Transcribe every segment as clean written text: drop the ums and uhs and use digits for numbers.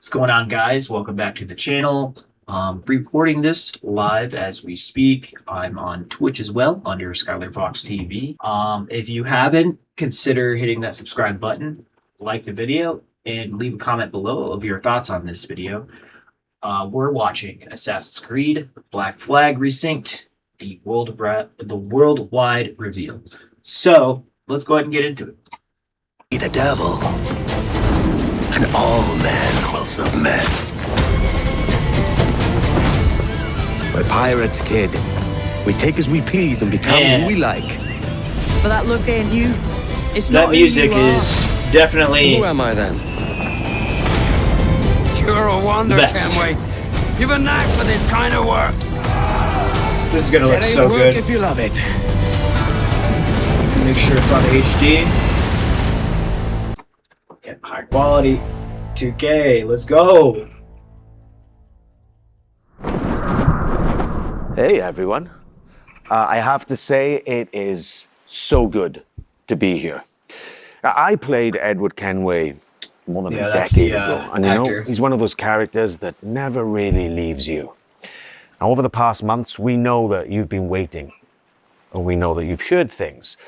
What's going on, guys? Welcome back to the channel. Recording this live as we speak. I'm on Twitch as well under Skylar Fox TV. If you haven't, consider hitting that subscribe button, like the video, and leave a comment below of your thoughts on this video. We're watching Assassin's Creed Black Flag Resynced, the worldwide reveal. So let's go ahead and get into it. The devil, and all men will submit. We're pirates, kid. We take as we please and become who we like. But that look ain't you. It's That not music who you is definitely Who am I then? You're a wonder, best. Kenway. You've a knack for this kind of work. This is gonna look It ain't so work good. if you love it. Make sure it's on HD. Get high quality. 2K. Let's go. Hey, everyone. I have to say, it is so good to be here. I played Edward Kenway more than a that's decade the ago. And you actor. know, he's one of those characters that never really leaves you. Now, over the past months, we know that you've been waiting. And we know that you've heard things.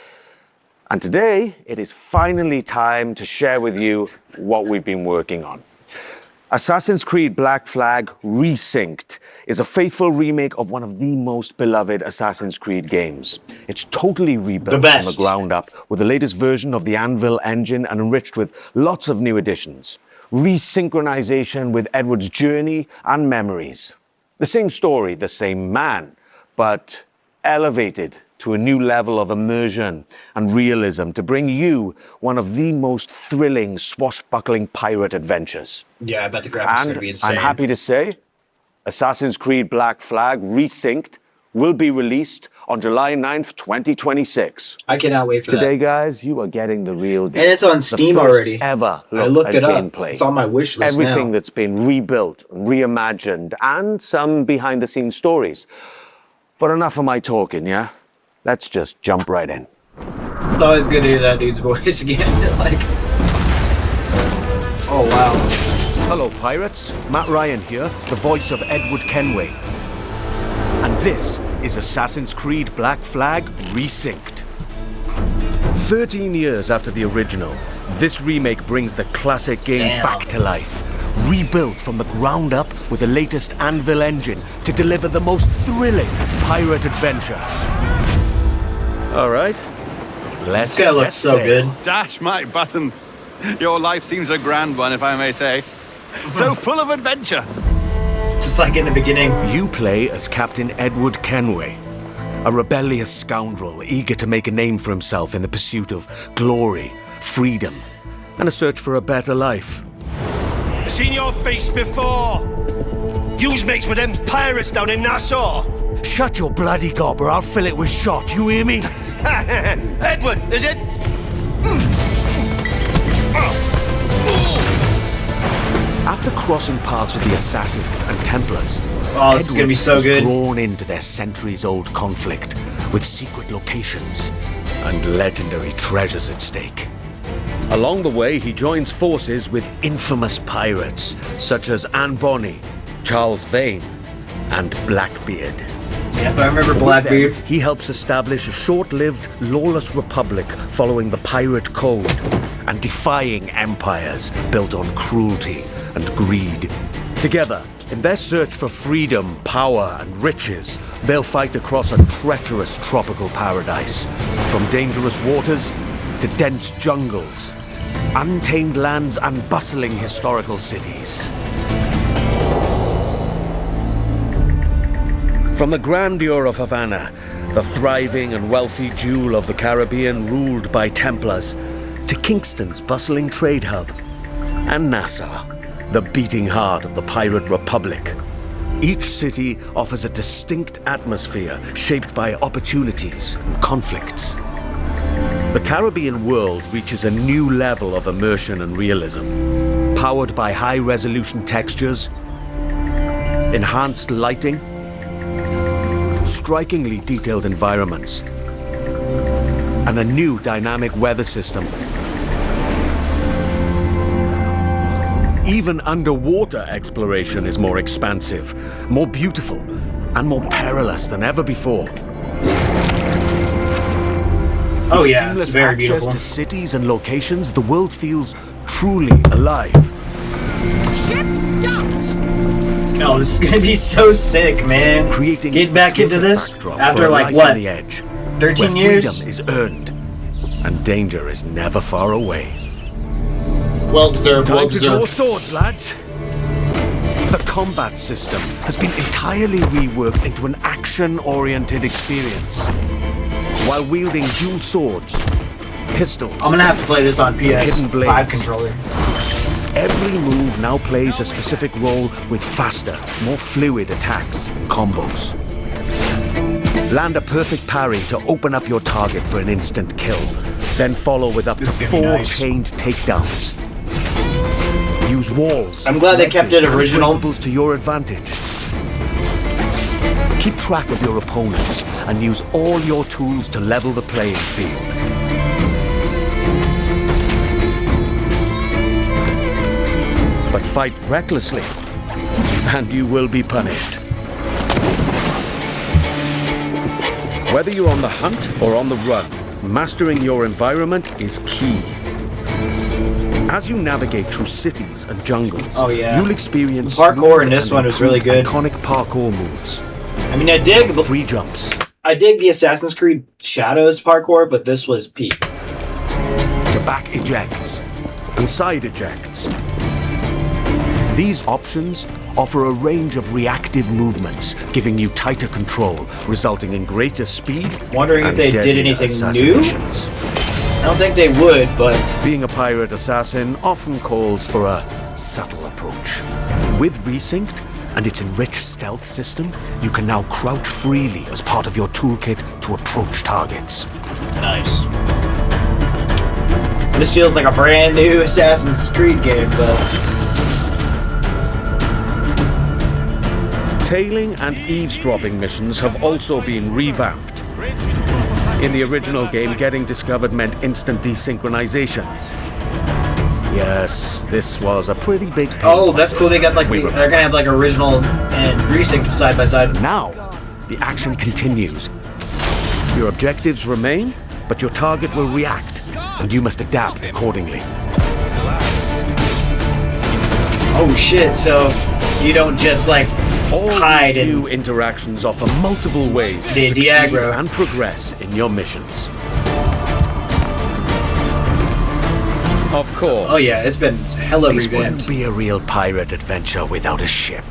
And today, it is finally time to share with you what we've been working on. Assassin's Creed Black Flag Resynced is a faithful remake of one of the most beloved Assassin's Creed games. It's totally rebuilt from the ground up with the latest version of the Anvil engine and enriched with lots of new additions. Resynchronization with Edward's journey and memories. The same story, the same man, but elevated to a new level of immersion and realism to bring you one of the most thrilling, swashbuckling pirate adventures. Yeah, I bet the graphics are gonna be insane. I'm happy to say, Assassin's Creed Black Flag Resynced will be released on July 9th, 2026. I cannot wait for Today, that. guys, you are getting the real deal. And it's on The Steam first already. ever I look looked at it up. gameplay. It's on my wish list Everything now. that's been rebuilt, reimagined, and some behind-the-scenes stories. But enough of my talking, yeah? Let's just jump right in. It's always good to hear that dude's voice again. Like, oh wow. Hello, pirates. Matt Ryan here, the voice of Edward Kenway. And this is Assassin's Creed Black Flag Resynced. 13 years after the original, this remake brings the classic game back to life. Rebuilt from the ground up with the latest Anvil engine to deliver the most thrilling pirate adventure. All right, let's This guy looks so good. Dash my buttons. Your life seems a grand one, if I may say. So full of adventure. Just like in the beginning. You play as Captain Edward Kenway, a rebellious scoundrel eager to make a name for himself in the pursuit of glory, freedom, and a search for a better life. Seen your face before. Yous mates with them pirates down in Nassau. Shut your bloody gob or I'll fill it with shot, you hear me? Edward, is it? After crossing paths with the Assassins and Templars, Oh, this is gonna be so was good. drawn into their centuries-old conflict with secret locations and legendary treasures at stake. Along the way, he joins forces with infamous pirates such as Anne Bonny, Charles Vane, and Blackbeard. Yeah, but I remember With Blackbeard. them, he helps establish a short-lived, lawless republic following the pirate code and defying empires built on cruelty and greed. Together, in their search for freedom, power, and riches, they'll fight across a treacherous tropical paradise, from dangerous waters to dense jungles, untamed lands, and bustling historical cities. From the grandeur of Havana, the thriving and wealthy jewel of the Caribbean ruled by Templars, to Kingston's bustling trade hub, and Nassau, the beating heart of the pirate republic. Each city offers a distinct atmosphere shaped by opportunities and conflicts. The Caribbean world reaches a new level of immersion and realism, powered by high-resolution textures, enhanced lighting, strikingly detailed environments, and a new dynamic weather system. Even underwater exploration is more expansive, more beautiful, and more perilous than ever before. Oh With yeah, it's seamless very access beautiful. to cities and locations, the world feels truly alive. Ship docked! Oh, this is gonna be so sick, man. Creating Getting back into this backdrop after for a like life what, on the edge, 13 where years? freedom is earned and danger is never far away. Well deserved, well Time to draw deserved. swords, lads. The combat system has been entirely reworked into an action-oriented experience. While wielding dual swords, pistols, I'm gonna have to play this on Hidden PS5 blades. controller. every move now plays a specific role with faster, more fluid attacks and combos. Land a perfect parry to open up your target for an instant kill, then follow with up to This is gonna be 4 nice. chained takedowns. Use walls. I'm glad they kept it ledges, and original. breakables to your advantage. Keep track of your opponents and use all your tools to level the playing field. But fight recklessly, and you will be punished. Whether you're on the hunt or on the run, mastering your environment is key. As you navigate through cities and jungles, Oh, yeah. you'll experience The parkour in smooth this and one was really improved good. iconic parkour moves. I mean, I dig Free jumps, the Assassin's Creed Shadows parkour, but this was peak. to back ejects, and side ejects. These options offer a range of reactive movements, giving you tighter control, resulting in greater speed. Wondering if and they did deadlier anything new? assassinations. I don't think they would, but Being a pirate assassin often calls for a subtle approach. With Resynced and its enriched stealth system, you can now crouch freely as part of your toolkit to approach targets. nice. This feels like a brand new Assassin's Creed game, but Tailing and eavesdropping missions have also been revamped. In the original game, getting discovered meant instant desynchronization. Yes, this was a pretty big pain. oh, that's cool. They got like We they're remember. gonna have like original and Resynced side by side. Now, the action continues. Your objectives remain, but your target will react, and you must adapt accordingly. Oh shit! So you don't just like All hide these new and interactions offer multiple ways to The succeed Diagro. and progress in your missions. Of course, oh yeah, it's been hella this revamped. wouldn't be a real pirate adventure without a ship.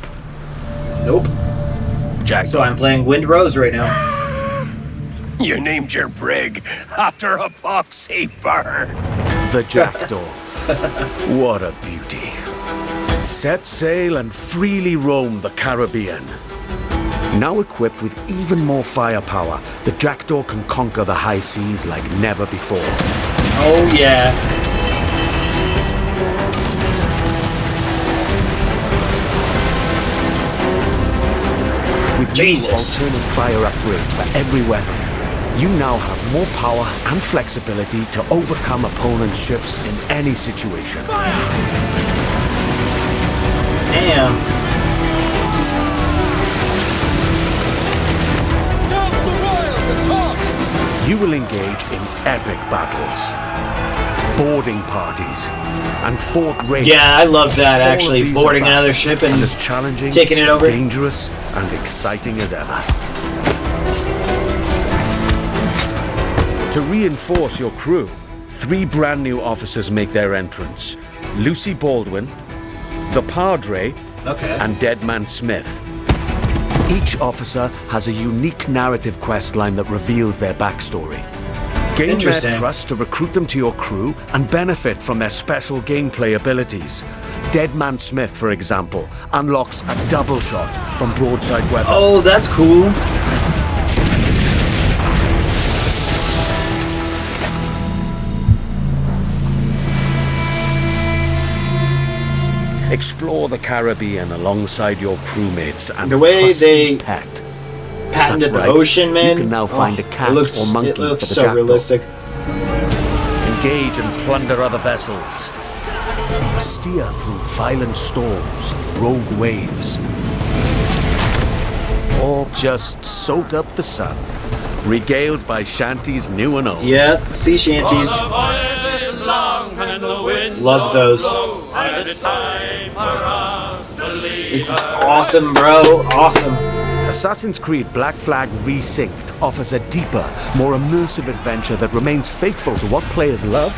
Nope. Jack, So I'm playing Wind Rose right now. You named your brig after a boxy bird. the Jackdaw. What a beauty. Set sail and freely roam the Caribbean. Now equipped with even more firepower, the Jackdaw can conquer the high seas like never before. Oh yeah. With Jesus. new alternate fire upgrades for every weapon, you now have more power and flexibility to overcome opponents' ships in any situation. Damn. You will engage in epic battles, boarding parties, and fort raids. Yeah, I love that All of actually. these Boarding are back another ship and as challenging, taking it over. dangerous, and exciting as ever. To reinforce your crew, 3 brand new officers make their entrance: Lucy Baldwin, the Padre, Okay. and Deadman Smith. Each officer has a unique narrative questline that reveals their backstory. Gain their Interesting. trust to recruit them to your crew and benefit from their special gameplay abilities. Deadman Smith, for example, unlocks a double shot from broadside weapons. Oh, that's cool. Explore the Caribbean alongside your crewmates and The way trusty they pet. patented That's the right. ocean, man. You can now find a cat it looks, or monkey It looks for the so Jackdaw. realistic. Engage and plunder other vessels. steer through violent storms and rogue waves, or just soak up the sun, regaled by shanties new and old. Yeah, sea shanties. Love those. This is awesome, bro. Awesome. Assassin's Creed Black Flag Resynced offers a deeper, more immersive adventure that remains faithful to what players love,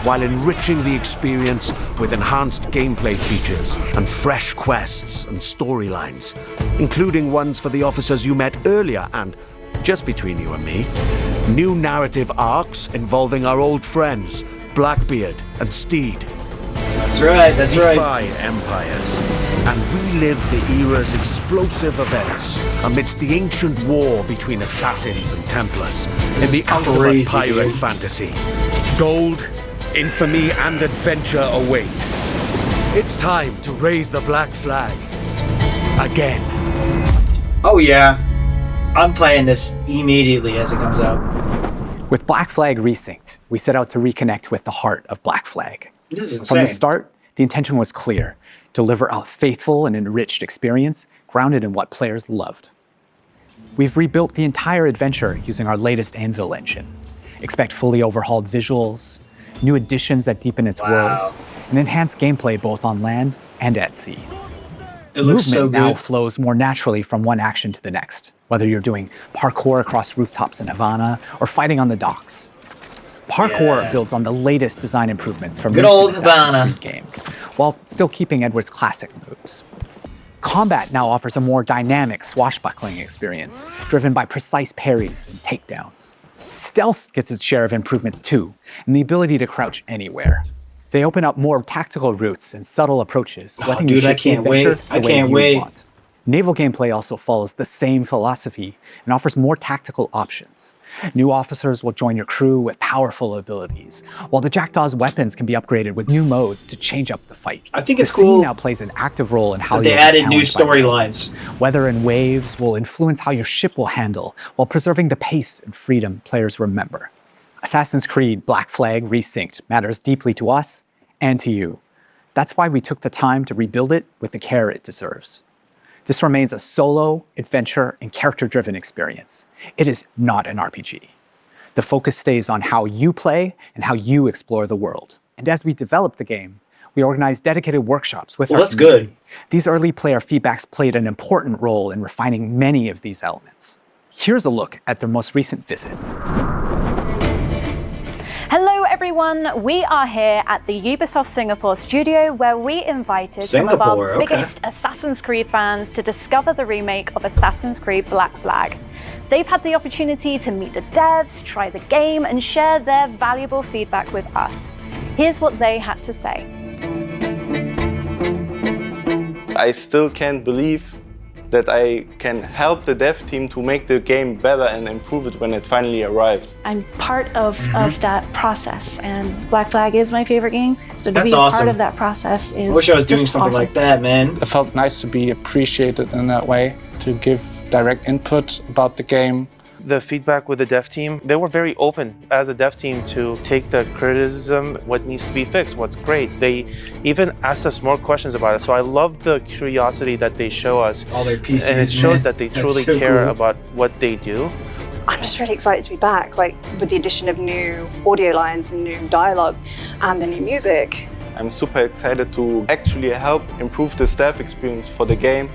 while enriching the experience with enhanced gameplay features and fresh quests and storylines, including ones for the officers you met earlier and, just between you and me, new narrative arcs involving our old friends, Blackbeard and Steed. That's right, that's right. Defy empires and relive the era's explosive events amidst the ancient war between assassins and Templars in the ultimate crazy, pirate dude. fantasy. Gold, infamy, and adventure await. It's time to raise the black flag again. Oh yeah. I'm playing this immediately as it comes out. With Black Flag Resynced, we set out to reconnect with the heart of Black Flag. This is From insane. the start, the intention was clear: deliver a faithful and enriched experience grounded in what players loved. We've rebuilt the entire adventure using our latest Anvil engine. Expect fully overhauled visuals, new additions that deepen its world, and enhanced gameplay both on land and at sea. It looks so Movement now good. flows more naturally from one action to the next, whether you're doing parkour across rooftops in Havana or fighting on the docks. Parkour Yeah. builds on the latest design improvements from Good recent old Assassin's Havana. Creed games, while still keeping Edward's classic moves. Combat now offers a more dynamic, swashbuckling experience, driven by precise parries and takedowns. Stealth gets its share of improvements too, and the ability to crouch anywhere. They open up more tactical routes and subtle approaches, Oh, letting dude, you I shape the can't wait. adventure I the way can't you wait. want. Naval gameplay also follows the same philosophy and offers more tactical options. New officers will join your crew with powerful abilities, while the Jackdaw's weapons can be upgraded with new modes to change up the fight. I think it's the sea cool now plays an active role in how that they you'll be added new challenged by weather. storylines. Weather and waves will influence how your ship will handle, while preserving the pace and freedom players remember. Assassin's Creed Black Flag Resynced matters deeply to us and to you. That's why we took the time to rebuild it with the care it deserves. This remains a solo, adventure, and character-driven experience. It is not an RPG. The focus stays on how you play and how you explore the world. And as we develop the game, we organize dedicated workshops with Well, our that's community. good. These early player feedbacks played an important role in refining many of these elements. Here's a look at their most recent visit. Hello everyone, we are here at the Ubisoft Singapore studio where we invited some of Singapore, our okay. biggest Assassin's Creed fans to discover the remake of Assassin's Creed Black Flag. They've had the opportunity to meet the devs, try the game, and share their valuable feedback with us. Here's what they had to say. I still can't believe that I can help the dev team to make the game better and improve it when it finally arrives. I'm part of that process, and Black Flag is my favorite game, so to That's be awesome. part of that process is I wish I was doing just something awesome. like that, man. It felt nice to be appreciated in that way, to give direct input about the game. The feedback with the dev team, they were very open as a dev team to take the criticism, what needs to be fixed, what's great. They even asked us more questions about it. So I love the curiosity that they show us. All their PCs, and it shows man. that they That's truly so care cool. about what they do. I'm just really excited to be back, like with the addition of new audio lines, the new dialogue, and the new music. I'm super excited to actually help improve the staff experience for the game.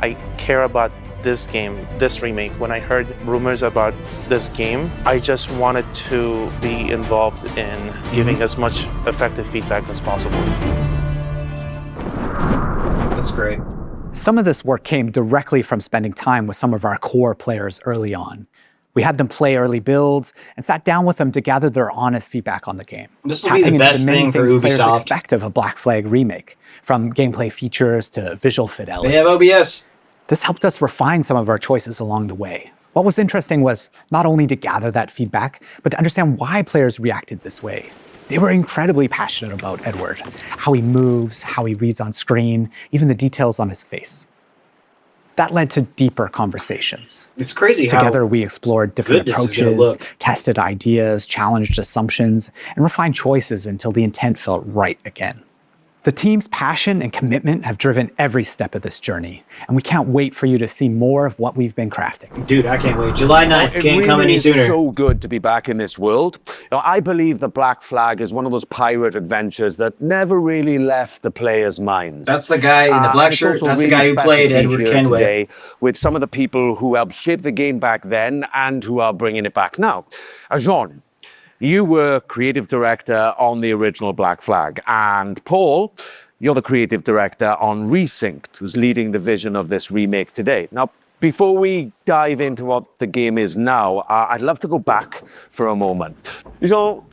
I care about this game, this remake. When I heard rumors about this game, I just wanted to be involved in giving as much effective feedback as possible. That's great. Some of this work came directly from spending time with some of our core players early on. We had them play early builds and sat down with them to gather their honest feedback on the game. This will be the tapping into best many thing for things players Ubisoft. expect of a Black Flag remake, from gameplay features to visual fidelity. They have OBS. This helped us refine some of our choices along the way. What was interesting was not only to gather that feedback, but to understand why players reacted this way. They were incredibly passionate about Edward, how he moves, how he reads on screen, even the details on his face. That led to deeper conversations. It's crazy how Together, we explored different good this is gonna approaches, look. tested ideas, challenged assumptions, and refined choices until the intent felt right again. The team's passion and commitment have driven every step of this journey, and we can't wait for you to see more of what we've been crafting. Dude, I can't wait. July 9th, It can't really come any is sooner. so good to be back in this world. I believe the Black Flag is one of those pirate adventures that never really left the players' minds. That's the guy in the black and it's shirt. also That's the really guy who special played to be Edward here Kenway. today with some of the people who helped shape the game back then and who are bringing it back now. Jean, you were creative director on the original Black Flag, and Paul, you're the creative director on Resynced, who's leading the vision of this remake today. Now, before we dive into what the game is now, I'd love to go back for a moment. So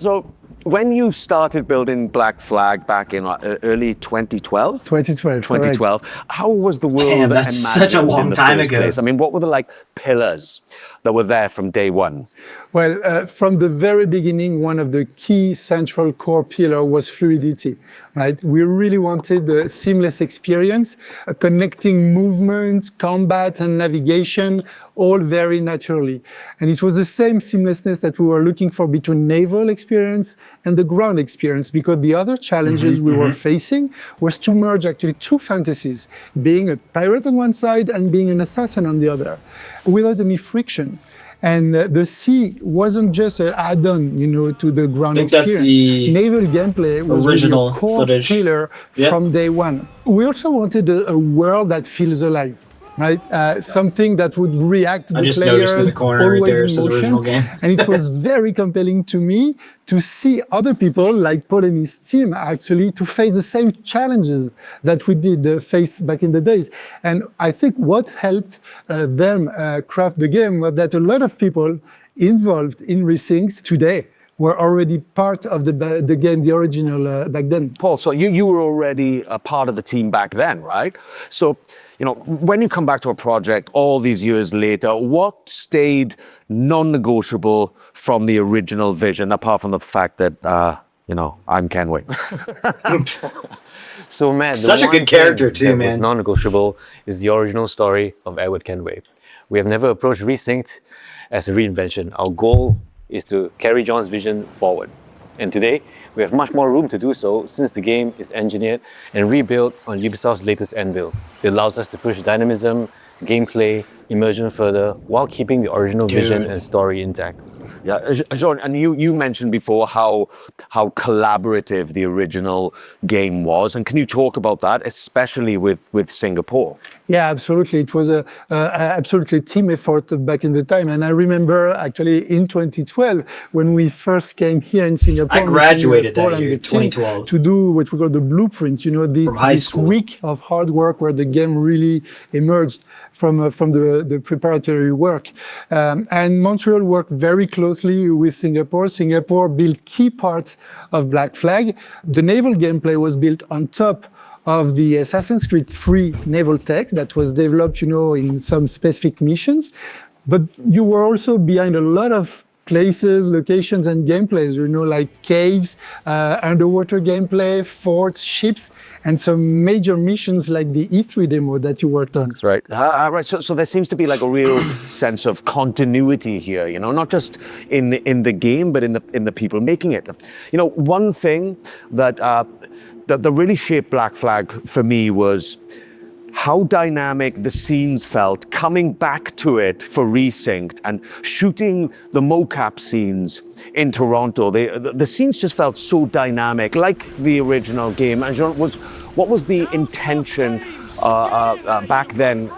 when you started building Black Flag back in early 2012? 2012. How was the world Damn, that's such a imagined in long the time first ago. place? I mean, what were the pillars that were there from day one? Well, from the very beginning, one of the key central core pillar was fluidity, right? We really wanted a seamless experience, connecting movement, combat, and navigation, all very naturally. And it was the same seamlessness that we were looking for between naval experience and the ground experience, because the other challenges we were facing was to merge actually two fantasies, being a pirate on one side and being an assassin on the other, without any friction. And the sea wasn't just an add-on, to the ground I think that's experience. the Naval gameplay was original really a core footage. pillar from day one. We also wanted a world that feels alive, right? Something that would react to I the just players, noticed in the corner right always there, it in says motion. original game. And it was very compelling to me to see other people like Paul and his team actually to face the same challenges that we did face back in the days. And I think what helped them craft the game was that a lot of people involved in Resynced today were already part of the game, the original back then. Paul, so you were already a part of the team back then, right? So, when you come back to a project all these years later, what stayed non-negotiable from the original vision, apart from the fact that, I'm Kenway? So, man, Such a good character too, that man. was non-negotiable is the original story of Edward Kenway. We have never approached Resynced as a reinvention. Our goal is to carry John's vision forward. And today, we have much more room to do so since the game is engineered and rebuilt on Ubisoft's latest Anvil. It allows us to push dynamism, gameplay, immersion further while keeping the original vision and story intact. Yeah, Jean, and you mentioned before how collaborative the original game was, and can you talk about that, especially with Singapore? Yeah, absolutely. It was a absolutely team effort back in the time, and I remember actually in 2012 when we first came here in Singapore. I graduated that year, 2012, to do what we call the blueprint. This week of hard work where the game really emerged from the preparatory work, and Montreal worked very closely with Singapore. Singapore built key parts of Black Flag. The naval gameplay was built on top of the Assassin's Creed 3 naval tech that was developed, in some specific missions. But you were also behind a lot of places, locations, and gameplays, like caves, underwater gameplay, forts, ships, and some major missions like the E3 demo that you worked on. That's right. Right. So there seems to be like a real sense of continuity here, not just in the game, but in the people making it. One thing that really shaped Black Flag for me was how dynamic the scenes felt coming back to it for Resynced and shooting the mocap scenes in Toronto. The scenes just felt so dynamic, like the original game. And what was the intention back then,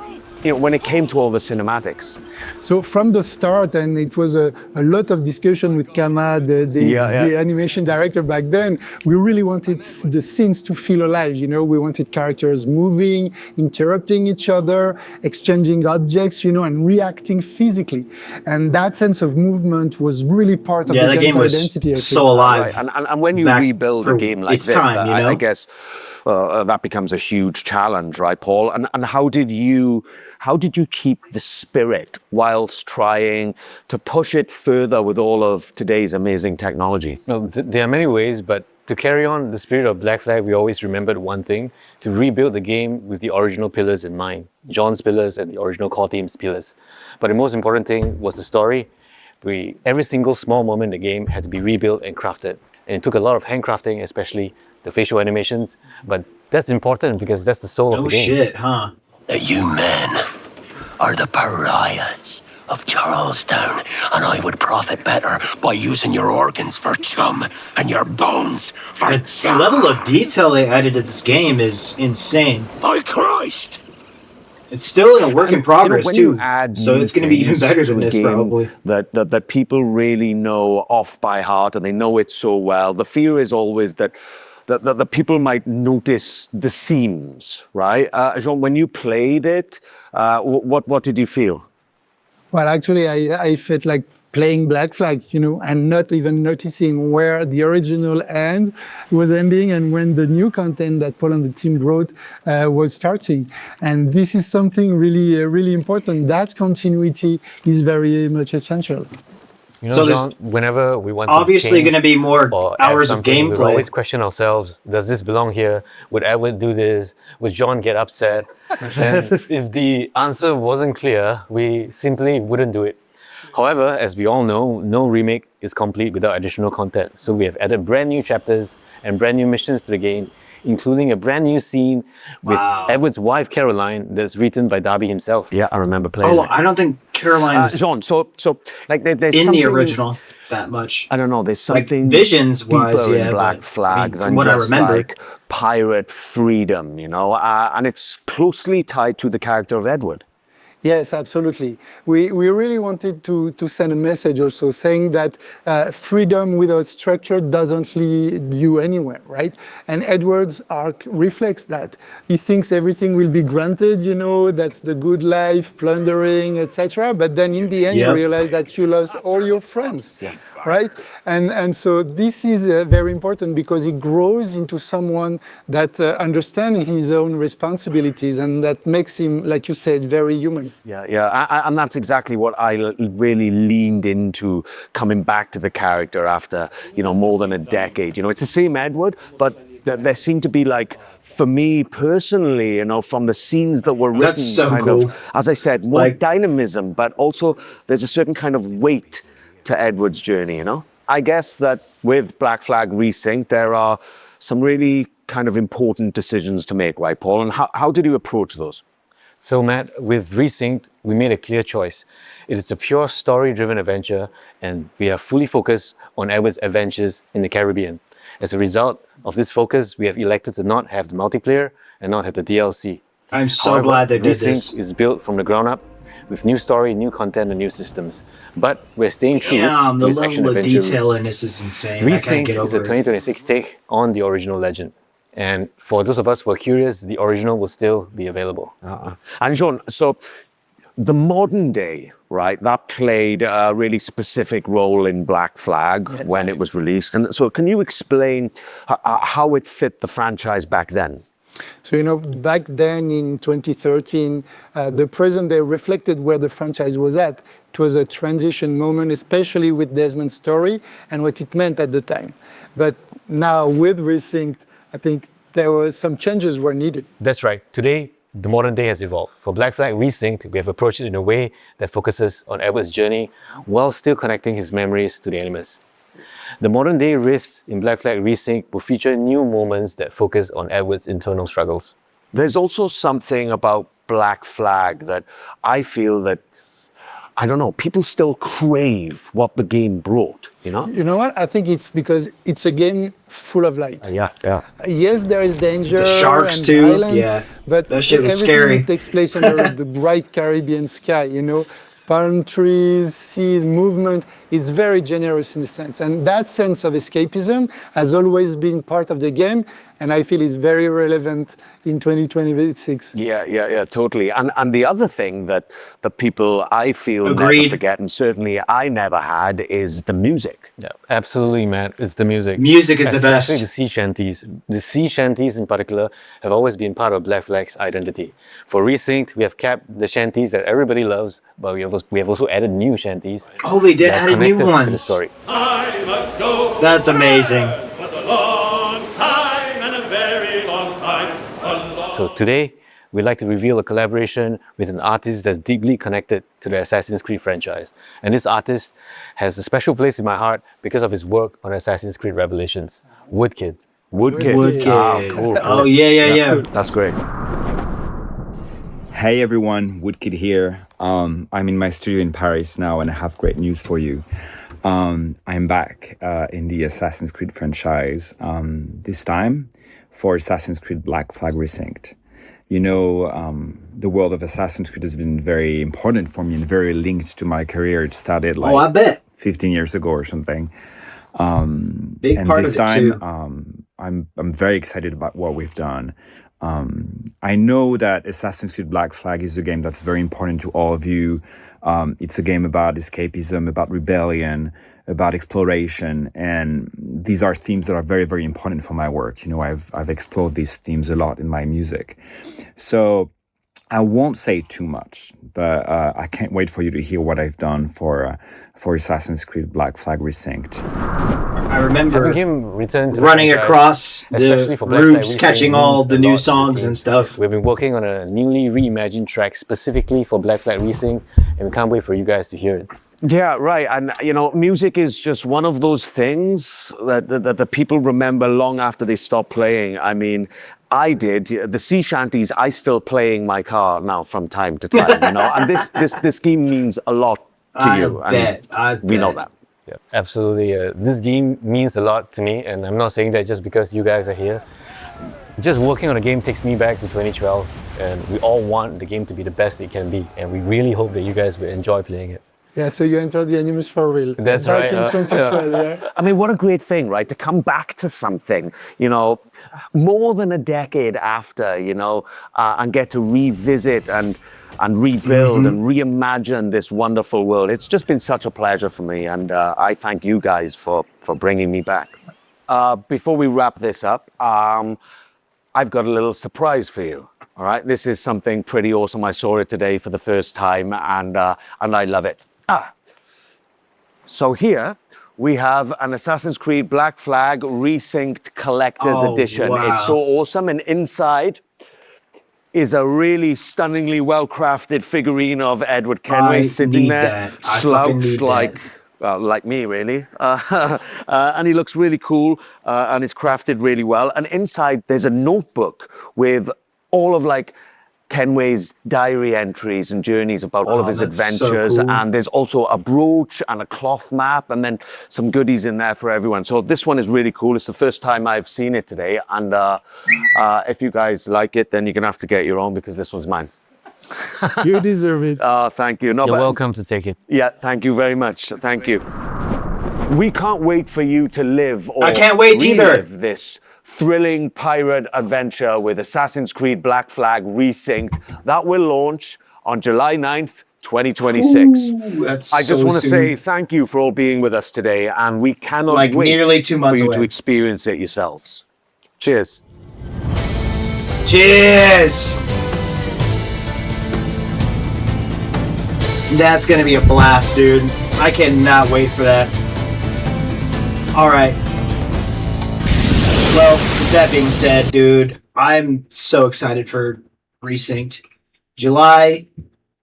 when it came to all the cinematics? So from the start, and it was a lot of discussion with Kama, the animation director back then, we really wanted the scenes to feel alive. We wanted characters moving, interrupting each other, exchanging objects, and reacting physically. And that sense of movement was really part of the game's identity. Was so alive. Right. And when you rebuild a game like this, I guess that becomes a huge challenge, right, Paul? And how did you keep the spirit whilst trying to push it further with all of today's amazing technology? Well, there are many ways, but to carry on the spirit of Black Flag, we always remembered one thing: to rebuild the game with the original pillars in mind, John's pillars and the original core team's pillars. But the most important thing was the story. Every single small moment in the game had to be rebuilt and crafted. And it took a lot of handcrafting, especially the facial animations, but that's important because that's the soul of the game. Oh shit, huh? You men are the pariahs of Charlestown, and I would profit better by using your organs for chum and your bones for The level of detail they added to this game is insane. By Christ! It's still in a work in progress when too, you add so new it's going to be even things better to than a this game probably. that people really know off by heart and they know it so well, the fear is always that the people might notice the seams, right? Jean, when you played it, what did you feel? Well, actually, I felt like playing Black Flag, you know, and not even noticing where the original end was ending and when the new content that Paul and the team wrote was starting. And this is something really, really important. That continuity is very much essential. You know, So John, whenever we want obviously to going to be more or add hours of something, we'll gameplay. always question ourselves, does this belong here? Would Edward do this? Would John get upset? And if the answer wasn't clear, we simply wouldn't do it. However, as we all know, no remake is complete without additional content. So we have added brand new chapters and brand new missions to the game, including a brand new scene with Edward's wife, Caroline, that's written by Darby himself. Yeah, I remember playing it. I don't think Caroline was Jean, so like there's in something, the original that much. I don't know, there's Like something visions-wise, deeper yeah, in Black but, Flag from than what I just remember. like pirate freedom, you know, and it's closely tied to the character of Edward. Yes, absolutely. We really wanted to send a message also saying that freedom without structure doesn't lead you anywhere, right? And Edward's arc reflects that. He thinks everything will be granted, you know, that's the good life, plundering, etc. But then in the end, you realize that you lost all your friends, right? And so this is very important because he grows into someone that understands his own responsibilities and that makes him, like you said, very human. Yeah, and that's exactly what I really leaned into coming back to the character after, you know, more than a decade. You know, it's the same Edward, but there seemed to be like, for me personally, you know, from the scenes that were written, That's so kind cool. of, as I said, more dynamism, but also there's a certain kind of weight to Edward's journey, you know? I guess that with Black Flag Resynced, there are some really kind of important decisions to make, right, Paul? And how did you approach those? So Matt, with Resynced, we made a clear choice. It is a pure story-driven adventure, and we are fully focused on Edward's adventures in the Caribbean. As a result of this focus, we have elected to not have the multiplayer and not have the DLC. I'm so However, glad they did Resynced this. is built from the ground up with new story, new content, and new systems. But we're staying true Damn, to the its action level of adventure detail roots. in this is insane. I can't Resynced get is a over it. 2026 take on the original legend. And for those of us who are curious, the original will still be available. And Jean, so the modern day, right, that played a really specific role in Black Flag when it was released. And so can you explain how it fit the franchise back then? So, you know, back then in 2013, the present day reflected where the franchise was at. It was a transition moment, especially with Desmond's story and what it meant at the time. But now with Resynced, I think there were some changes were needed. That's right. Today, the modern day has evolved. For Black Flag Resynced, we have approached it in a way that focuses on Edward's journey while still connecting his memories to the Animus. The modern day rifts in Black Flag Resynced will feature new moments that focus on Edward's internal struggles. There's also something about Black Flag that I feel that, I don't know, people still crave what the game brought, you know? You know what? I think it's because it's a game full of light. Yeah. Yes, there is danger The sharks and too, violence, yeah. but That shit was everything scary. takes place under the bright Caribbean sky, you know? Palm trees, seas, movement. It's very generous in a sense. And that sense of escapism has always been part of the game, and I feel is very relevant in 2026. Yeah, totally. And the other thing that the people I feel never forget, and certainly I never had, is the music. Yeah, absolutely, Matt. It's the music. Music is the best. Especially the sea shanties. The sea shanties in particular have always been part of Black Flag's identity. For Resynced, we have kept the shanties that everybody loves, but we have also added new shanties. Oh, they did add new To the ones. story. That's amazing. So today, we'd like to reveal a collaboration with an artist that's deeply connected to the Assassin's Creed franchise. And this artist has a special place in my heart because of his work on Assassin's Creed Revelations, Woodkid. Woodkid. Woodkid. Ah, cool. Oh, yeah. That's great. Hey everyone, Woodkid here. I'm in my studio in Paris now, and I have great news for you. I'm back in the Assassin's Creed franchise, this time for Assassin's Creed Black Flag Resynced. You know, the world of Assassin's Creed has been very important for me and very linked to my career. It started like I bet 15 years ago or something. Big and part this of it time, too. I'm very excited about what we've done. I know that Assassin's Creed Black Flag is a game that's very important to all of you. It's a game about escapism, about rebellion, about exploration, and these are themes that are very, very important for my work. You know, I've explored these themes a lot in my music. So I won't say too much, but I can't wait for you to hear what I've done for Assassin's Creed Black Flag Resynced. I remember running across the roofs, catching all the new songs and stuff. We've been working on a newly reimagined track specifically for Black Flag Resynced, and we can't wait for you guys to hear it. Yeah, right. And, you know, music is just one of those things that the people remember long after they stop playing. I mean, I did. The sea shanties, I still play in my car now from time to time, you know. And this game means a lot to you. I bet. We know that. Yeah, absolutely. This game means a lot to me, and I'm not saying that just because you guys are here. Just working on a game takes me back to 2012, and we all want the game to be the best it can be, and we really hope that you guys will enjoy playing it. Yeah, so you entered the Animus for real. That's back right. in 2012, yeah. I mean, what a great thing, right? To come back to something, you know, more than a decade after, you know, and get to revisit and rebuild and reimagine this wonderful world. It's just been such a pleasure for me, and I thank you guys for bringing me back. Before we wrap this up, I've got a little surprise for you. All right, this is something pretty awesome. I saw it today for the first time, and I love it. So here we have an Assassin's Creed Black Flag Resynced Collector's Edition. Wow. It's so awesome, and inside is a really stunningly well-crafted figurine of Edward Kenway sitting there, slouched like me, really. And he looks really cool, and it's crafted really well. And inside, there's a notebook with all of like Kenway's diary entries and journeys about all of his adventures. So cool. And there's also a brooch and a cloth map, and then some goodies in there for everyone. So this one is really cool. It's the first time I've seen it today. And if you guys like it, then you're going to have to get your own, because this one's mine. You deserve it. Thank you. No, You're welcome to take it. Yeah, thank you very much. Thank you. We can't wait for you to live or I can't wait either. This thrilling pirate adventure with Assassin's Creed Black Flag Resynced that will launch on July 9th, 2026. Ooh, I just want to say thank you for all being with us today, and we cannot wait nearly 2 months for you away to experience it yourselves. Cheers. Cheers! That's gonna be a blast, dude. I cannot wait for that. Alright. Well, with that being said, dude, I'm so excited for Resynced. July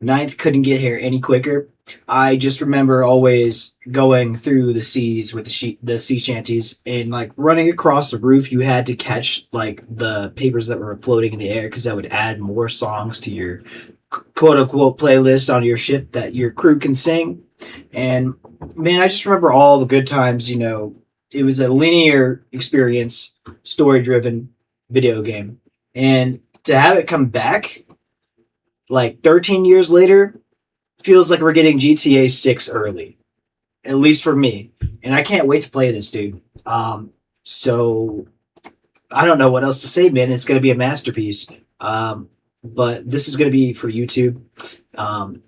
9th couldn't get here any quicker. I just remember always going through the seas with the sea shanties and like running across the roof. You had to catch like the papers that were floating in the air, because that would add more songs to your quote-unquote playlist on your ship that your crew can sing. And man, I just remember all the good times. You know, it was a linear experience, story-driven video game, and to have it come back like 13 years later feels like we're getting GTA 6 early, at least for me. And I can't wait to play this, dude. So I don't know what else to say, man. It's going to be a masterpiece. But this is going to be for YouTube.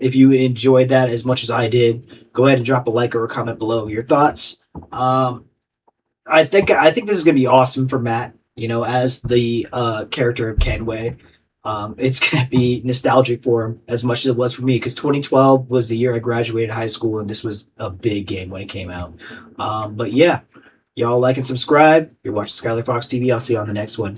If you enjoyed that as much as I did, go ahead and drop a like or a comment below your thoughts. I think this is going to be awesome for Matt, you know, as the character of Kenway. It's going to be nostalgic for him as much as it was for me, because 2012 was the year I graduated high school, and this was a big game when it came out. But yeah, y'all like and subscribe. You're watching Skylar Fox TV. I'll see you on the next one.